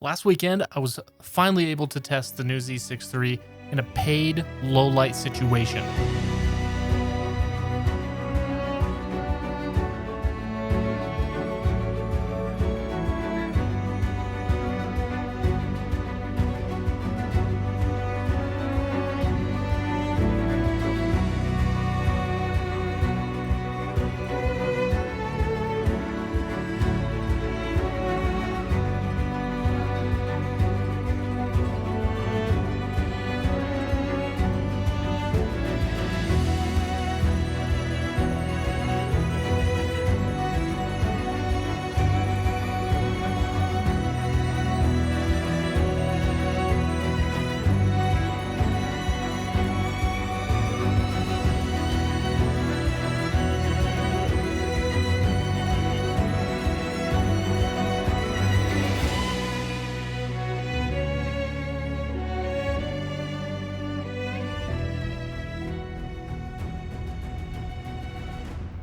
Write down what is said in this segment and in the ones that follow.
Last weekend, I was finally able to test the new Z6 III in a paid low light situation.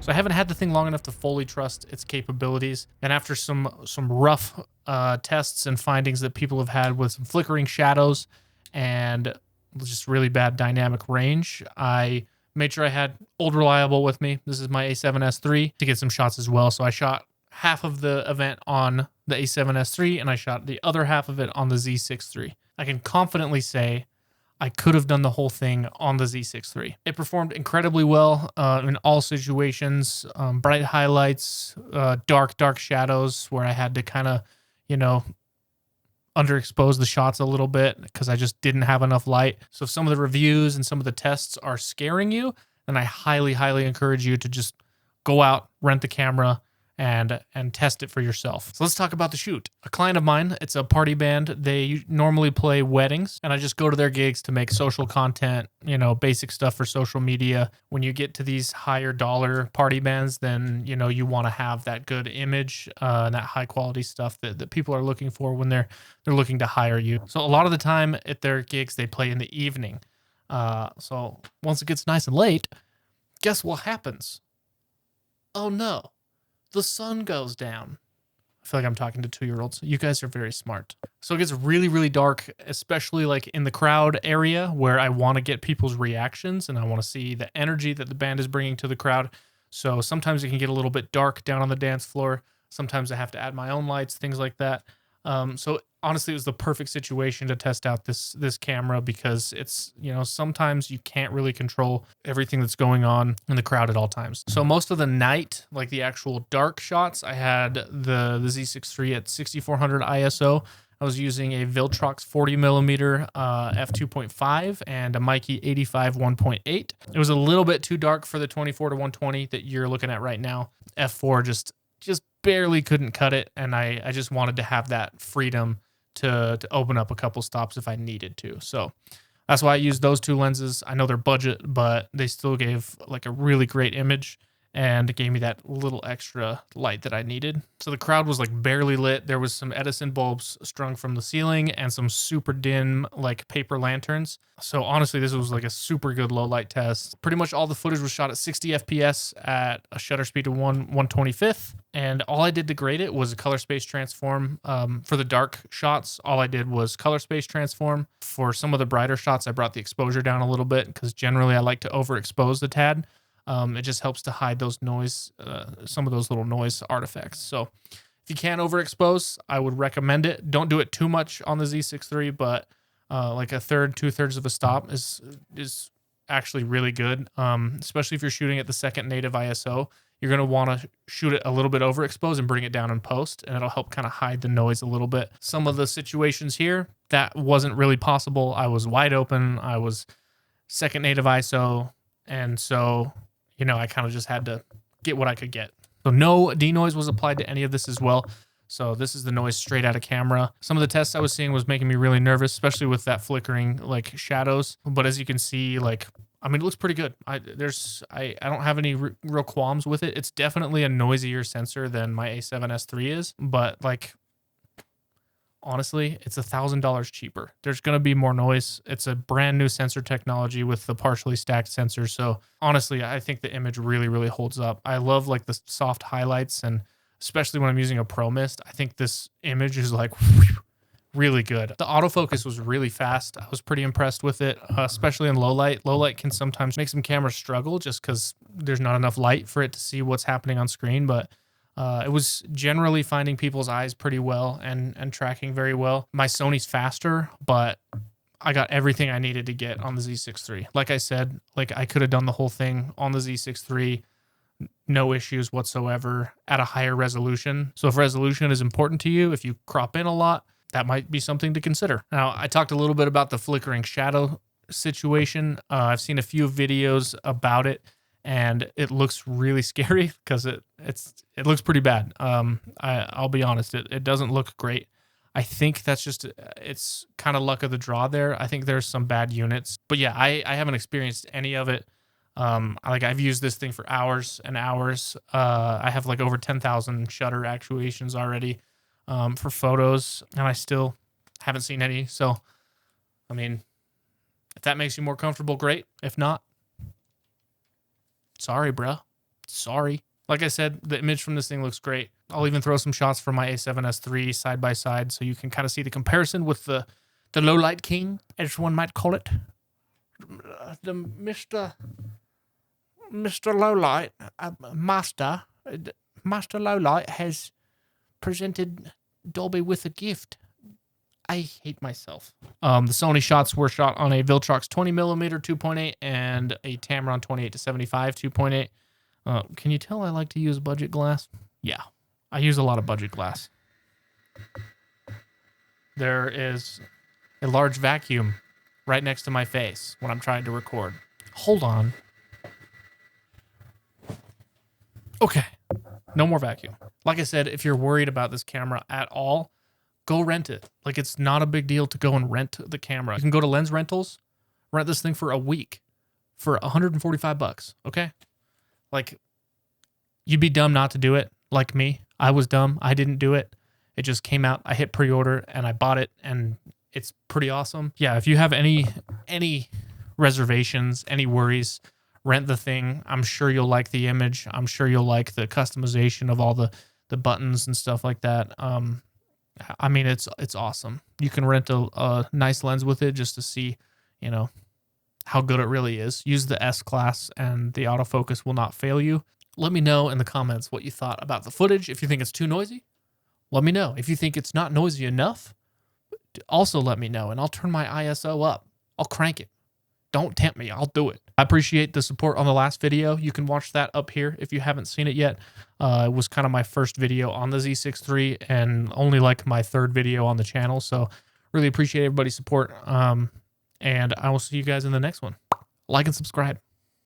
So I haven't had the thing long enough to fully trust its capabilities. And after some rough tests and findings that people have had with some flickering shadows and just really bad dynamic range, I made sure I had Old Reliable with me. This is my A7S III to get some shots as well. So I shot half of the event on the A7S III and I shot the other half of it on the Z6 III. I can confidently say I could have done the whole thing on the Z6 III. It performed incredibly well in all situations. Bright highlights, dark shadows where I had to kind of, underexpose the shots a little bit because I just didn't have enough light. So if some of the reviews and some of the tests are scaring you, then I highly encourage you to just go out, rent the camera, and test it for yourself. So let's talk about the shoot. A client of mine, it's a party band. They normally play weddings, and I just go to their gigs to make social content, basic stuff for social media. When you get to these higher dollar party bands, then, you want to have that good image and that high quality stuff that people are looking for when they're looking to hire you. So a lot of the time at their gigs, they play in the evening. So once it gets nice and late, guess what happens? Oh no. The sun goes down. I feel like I'm talking to 2-year-olds. You guys are very smart. So it gets really dark, especially like in the crowd area where I want to get people's reactions and I want to see the energy that the band is bringing to the crowd. So sometimes it can get a little bit dark down on the dance floor. Sometimes I have to add my own lights, things like that. So honestly, it was the perfect situation to test out this camera because it's, sometimes you can't really control everything that's going on in the crowd at all times. So most of the night, like the actual dark shots, I had the Z6 III at 6400 ISO. I was using a Viltrox 40mm f2.5 and a Mikey 85 1.8. It was a little bit too dark for the 24 to 120 that you're looking at right now. F4 just barely couldn't cut it, and I just wanted to have that freedom to open up a couple stops if I needed to. So that's why I used those two lenses. I know they're budget, but they still gave like a really great image and it gave me that little extra light that I needed. So the crowd was like barely lit. There was some Edison bulbs strung from the ceiling and some super dim like paper lanterns. So honestly, this was like a super good low light test. Pretty much all the footage was shot at 60 FPS at a shutter speed of 1/125th. And all I did to grade it was a color space transform. For the dark shots, all I did was color space transform. For some of the brighter shots, I brought the exposure down a little bit because generally I like to overexpose the tad. It just helps to hide those noise, some of those little noise artifacts. So if you can overexpose, I would recommend it. Don't do it too much on the Z6 III, but like a third, 2/3 of a stop is actually really good. Especially if you're shooting at the second native ISO, you're going to want to shoot it a little bit overexposed and bring it down in post, and it'll help kind of hide the noise a little bit. Some of the situations here, that wasn't really possible. I was wide open. I was second native ISO, and so I kind of just had to get what I could get. So no denoise was applied to any of this as well. So this is the noise straight out of camera. Some of the tests I was seeing was making me really nervous, especially with that flickering like shadows. But as you can see, it looks pretty good. I don't have any real qualms with it. It's definitely a noisier sensor than my A7S III is, but honestly, it's $1,000 cheaper. There's going to be more noise. It's a brand new sensor technology with the partially stacked sensor. So honestly, I think the image really holds up. I love like the soft highlights, and especially when I'm using a Pro Mist, I think this image is like really good. The autofocus was really fast. I was pretty impressed with it, especially in low light. Low light can sometimes make some cameras struggle just because there's not enough light for it to see what's happening on screen. But it was generally finding people's eyes pretty well and tracking very well. My Sony's faster, but I got everything I needed to get on the Z6iii. Like I said, like I could have done the whole thing on the Z6iii, no issues whatsoever at a higher resolution. So if resolution is important to you, if you crop in a lot, that might be something to consider. Now, I talked a little bit about the flickering shadow situation. I've seen a few videos about it, and it looks really scary because it looks pretty bad. I'll be honest, it doesn't look great. I think that's just, it's kind of luck of the draw there. I think there's some bad units, but yeah, I haven't experienced any of it. Like I've used this thing for hours and hours. I have like over 10,000 shutter actuations already for photos, and I still haven't seen any. So, I mean, if that makes you more comfortable, great. If not, sorry, bro. Sorry. Like I said, the image from this thing looks great. I'll even throw some shots from my A7S III side by side so you can kind of see the comparison with the low light king, as one might call it. The Mr. Lowlight, Master Lowlight has presented Dolby with a gift. I hate myself. The Sony shots were shot on a Viltrox 20mm 2.8 and a Tamron 28-75 2.8. Can you tell I like to use budget glass? Yeah, I use a lot of budget glass. There is a large vacuum right next to my face when I'm trying to record. Hold on. Okay, no more vacuum. Like I said, if you're worried about this camera at all, go rent it. Like, it's not a big deal to go and rent the camera. You can go to Lens Rentals, rent this thing for a week for $145, okay? Like, you'd be dumb not to do it, like me. I was dumb. I didn't do it. It just came out. I hit pre-order, and I bought it, and it's pretty awesome. Yeah, if you have any reservations, any worries, rent the thing. I'm sure you'll like the image. I'm sure you'll like the customization of all the buttons and stuff like that. I mean, it's awesome. You can rent a nice lens with it just to see, you know, how good it really is. Use the S class and the autofocus will not fail you. Let me know in the comments what you thought about the footage. If you think it's too noisy, let me know. If you think it's not noisy enough, also let me know, and I'll turn my ISO up. I'll crank it. Don't tempt me. I'll do it. I appreciate the support on the last video. You can watch that up here if you haven't seen it yet. It was kind of my first video on the Z6iii and only like my third video on the channel. So really appreciate everybody's support. And I will see you guys in the next one. Like and subscribe.